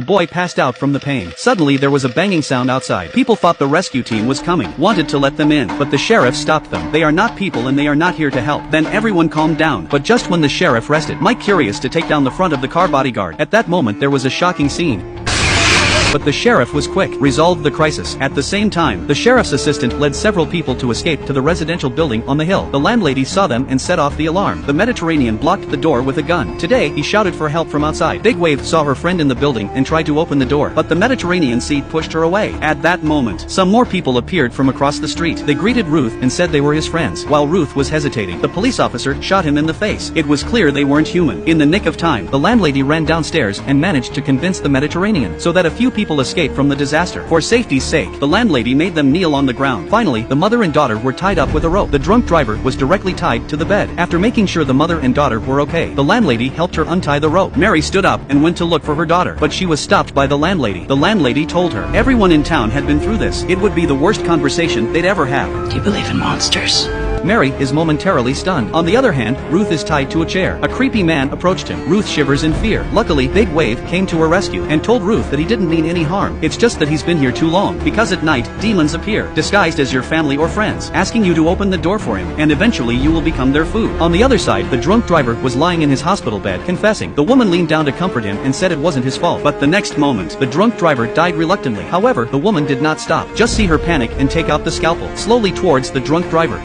The boy passed out from the pain. Suddenly there was a banging sound outside. People thought the rescue team was coming, wanted to let them in, but the sheriff stopped them. They are not people and they are not here to help. Then everyone calmed down. But just when the sheriff rested, Mike curious to take down the front of the car bodyguard. At that moment there was a shocking scene. But the sheriff was quick, resolved the crisis. At the same time, the sheriff's assistant led several people to escape to the residential building on the hill. The landlady saw them and set off the alarm. The Mediterranean blocked the door with a gun. Today, he shouted for help from outside. Big Wave saw her friend in the building and tried to open the door, but the Mediterranean Sea pushed her away. At that moment, some more people appeared from across the street. They greeted Ruth and said they were his friends. While Ruth was hesitating, the police officer shot him in the face. It was clear they weren't human. In the nick of time, the landlady ran downstairs and managed to convince the Mediterranean so that a few people escaped from the disaster. For safety's sake, the landlady made them kneel on the ground. Finally, the mother and daughter were tied up with a rope. The drunk driver was directly tied to the bed. After making sure the mother and daughter were okay, the landlady helped her untie the rope. Mary stood up and went to look for her daughter, but she was stopped by the landlady. The landlady told her everyone in town had been through this. It would be the worst conversation they'd ever have. Do you believe in monsters? Mary is momentarily stunned. On the other hand, Ruth is tied to a chair. A creepy man approached him. Ruth shivers in fear. Luckily, Big Wave came to her rescue and told Ruth that he didn't mean any harm. It's just that he's been here too long. Because at night, demons appear, disguised as your family or friends, asking you to open the door for him, and eventually you will become their food. On the other side, the drunk driver was lying in his hospital bed, confessing. The woman leaned down to comfort him and said it wasn't his fault. But the next moment, the drunk driver died reluctantly. However, the woman did not stop. Just see her panic and take out the scalpel slowly towards the drunk driver.